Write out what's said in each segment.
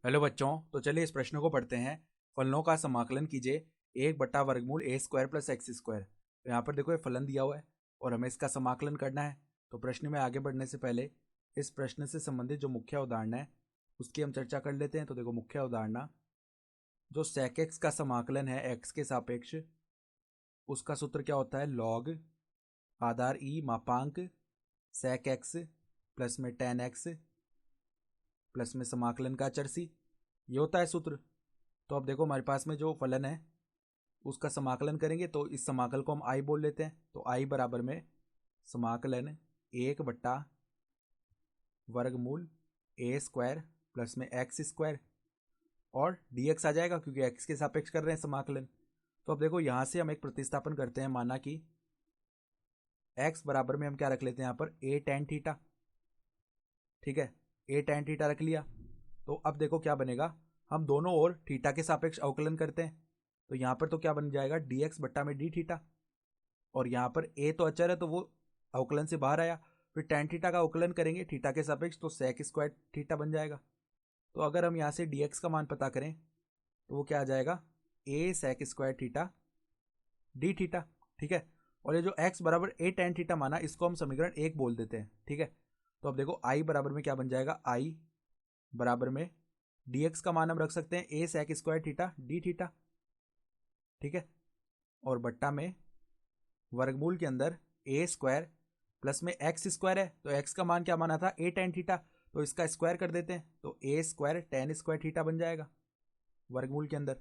Hello बच्चों, तो चलिए इस प्रश्न को पढ़ते हैं। फलनों का समाकलन कीजिए 1/वर्गमूल ए स्क्वायर प्लस एक्स स्क्वायर। तो यहाँ पर देखो ये फलन दिया हुआ है और हमें इसका समाकलन करना है। तो प्रश्न में आगे बढ़ने से पहले इस प्रश्न से संबंधित जो मुख्य उदाहरण है उसकी हम चर्चा कर लेते हैं। तो देखो मुख्य उदाहरण, जो sec x का समाकलन है x के सापेक्ष, उसका सूत्र क्या होता है? लॉग आधार ई मापांक sec x प्लस में tan x प्लस में समाकलन का अचर c, ये होता है सूत्र। तो अब देखो हमारे पास में जो फलन है उसका समाकलन करेंगे तो इस समाकल को हम आई बोल लेते हैं। तो आई बराबर में समाकलन 1/वर्गमूल ए स्क्वायर प्लस में एक्स स्क्वायर और dx आ जाएगा क्योंकि x के सापेक्ष कर रहे हैं समाकलन। तो अब देखो यहाँ से हम एक प्रतिस्थापन करते हैं। माना कि x बराबर में हम क्या रख लेते हैं यहाँ पर a tan थीटा। ठीक है, a tan थीटा रख लिया। तो अब देखो क्या बनेगा, हम दोनों ओर थीटा के सापेक्ष अवकलन करते हैं। तो यहाँ पर तो क्या बन जाएगा dx बट्टा में d थीटा, और यहाँ पर a तो अचर है तो वो अवकलन से बाहर आया। फिर tan थीटा का अवकलन करेंगे थीटा के सापेक्ष तो sec स्क्वायर थीटा बन जाएगा। तो अगर हम यहाँ से dx का मान पता करें तो वो क्या आ जाएगा a sec square theta d theta. ठीक है, और ये जो x बराबर a tan थीटा माना इसको हम समीकरण 1 बोल देते हैं। ठीक है, तो अब देखो i बराबर में क्या बन जाएगा, i बराबर में dx का मान हम रख सकते हैं a sec square theta d theta. ठीक है, और बट्टा में वर्गमूल के अंदर a स्क्वायर प्लस में एक्स स्क्वायर है तो x का मान क्या माना था a tan थीटा, तो इसका स्क्वायर कर देते हैं तो a square tan square theta बन जाएगा वर्गमूल के अंदर।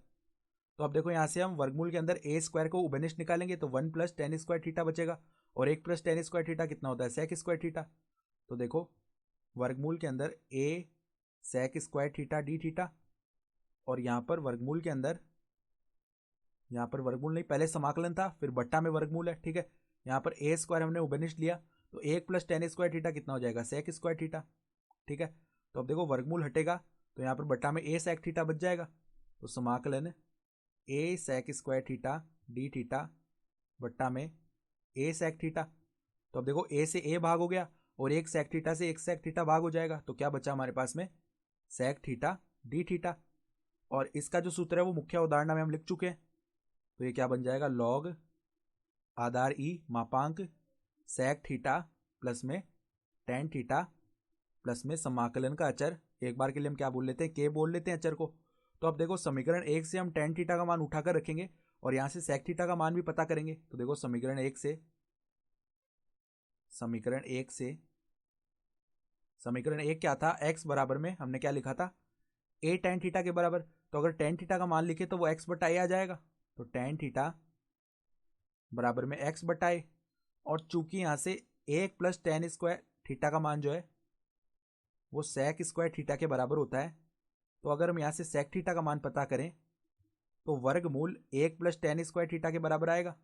तो अब देखो यहाँ से हम वर्गमूल के अंदर a स्क्वायर को उभयनिष्ठ निकालेंगे तो 1 प्लस tan स्क्वायर थीटा बचेगा, और 1 प्लस tan स्क्वायर थीटा कितना होता है sec स्क्वायर थीटा। तो देखो वर्गमूल के अंदर a sec square theta d theta, और यहाँ पर वर्गमूल के अंदर, यहाँ पर वर्गमूल नहीं पहले समाकलन था फिर बट्टा में वर्गमूल है। ठीक है, यहाँ पर a स्क्वायर हमने उभयनिष्ठ लिया तो 1 प्लस tan स्क्वायर थीटा कितना हो जाएगा sec स्क्वायर थीटा। ठीक है, तो अब देखो वर्गमूल हटेगा तो यहाँ पर बट्टा में a sec थीटा बच जाएगा। तो समाकलन a sec square theta d theta बट्टा में a sec थीटा। तो अब देखो a से a भाग हो गया और एक sec थीटा से एक sec थीटा भाग हो जाएगा, तो क्या बचा हमारे पास में sec थीटा d थीटा। और इसका जो सूत्र है वो मुख्य उदाहरण में हम लिख चुके हैं। तो ये क्या बन जाएगा, लॉग आधार ई मापांक sec थीटा प्लस में tan थीटा प्लस में समाकलन का अचर, एक बार के लिए हम क्या बोल लेते हैं k बोल लेते हैं अचर को। तो अब देखो समीकरण 1 से हम tan थीटा का मान उठाकर रखेंगे और यहाँ से sec थीटा का मान भी पता करेंगे। तो देखो समीकरण 1 से समीकरण 1 क्या था, x बराबर में हमने क्या लिखा था a tan थीटा के बराबर। तो अगर tan थीटा का मान लिखे तो वो x बटा a आ जाएगा। तो tan थीटा बराबर में x बटा a, और चूंकि यहाँ से 1 प्लस tan स्क्वायर थीटा का मान जो है वो sec स्क्वायर थीटा के बराबर होता है। तो अगर हम यहाँ से sec थीटा का मान पता करें तो वर्गमूल 1 प्लस tan स्क्वायर थीटा के बराबर आएगा,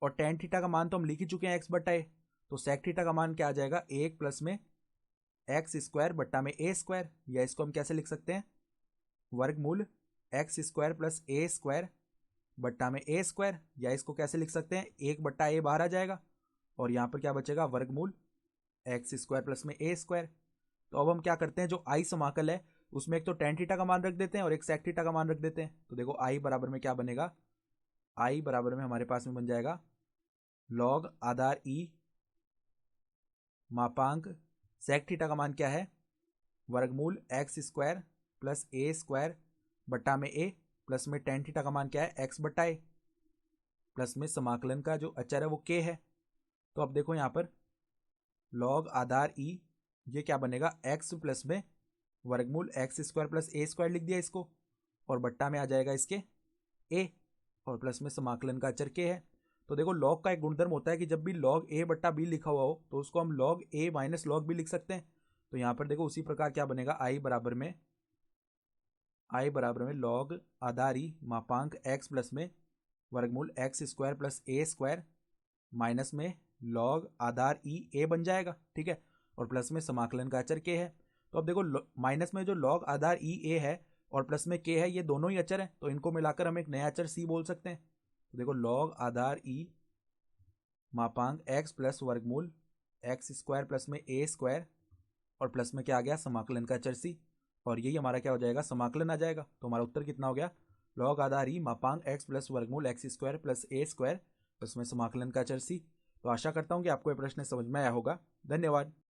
और tan थीटा का मान तो हम लिख ही चुके हैं x बटा ए। तो sec थीटा का मान क्या आ जाएगा 1 प्लस में एक्स स्क्वायर बट्टा में ए स्क्वायर, या इसको हम कैसे लिख सकते हैं वर्गमूल एक्स स्क्वायर प्लस ए स्क्वायर बट्टा में ए स्क्वायर, या इसको कैसे लिख सकते हैं 1 बट्टा ए बाहर आ जाएगा और यहाँ पर क्या बचेगा वर्गमूल एक्स स्क्वायर प्लस में ए स्क्वायर। तो अब हम क्या करते हैं, जो आई समाकल है उसमें एक तो tan थीटा का मान रख देते हैं और एक sec थीटा का मान रख देते हैं। तो देखो आई बराबर में क्या बनेगा, आई बराबर में हमारे पास में बन जाएगा लॉग आधार ई मापांक sec थीटा का मान क्या है वर्गमूल एक्स स्क्वायर प्लस ए स्क्वायर बट्टा में ए प्लस में tan थीटा का मान क्या है एक्स बट्टा ए, प्लस में समाकलन का जो अचर है वो k है। तो अब देखो यहाँ पर लॉग आधार ई, ये क्या बनेगा x प्लस में वर्गमूल एक्स स्क्वायर प्लस ए स्क्वायर लिख दिया इसको, और बट्टा में आ जाएगा इसके a, और प्लस में समाकलन का अचर k है। तो देखो लॉग का एक गुणधर्म होता है कि जब भी लॉग a बट्टा b लिखा हुआ हो तो उसको हम log a minus log b लिख सकते हैं। तो यहाँ पर देखो उसी प्रकार क्या बनेगा, आई बराबर में लॉग आधार ई मापांक x प्लस में वर्गमूल एक्स स्क्वायर प्लस ए स्क्वायर माइनस में लॉग आधार ई ए बन जाएगा। ठीक है, और प्लस में समाकलन का अचर k है। तो अब देखो माइनस में जो लॉग आधार ई ए है और प्लस में k है, ये दोनों ही अचर हैं तो इनको मिलाकर हम एक नया अचर c बोल सकते हैं। तो देखो लॉग आधार ई मापांक x प्लस वर्गमूल एक्स स्क्वायर प्लस में ए स्क्वायर और प्लस में क्या आ गया समाकलन का अचर c। और यही हमारा क्या हो जाएगा, समाकलन आ जाएगा। तो हमारा उत्तर कितना हो गया, लॉग आधार ई मापांक एक्स प्लस वर्गमूल एक्स स्क्वायर प्लस ए स्क्वायर प्लस में समाकलन का चर सी। तो आशा करता हूँ कि आपको ये प्रश्न समझ में आया होगा। धन्यवाद।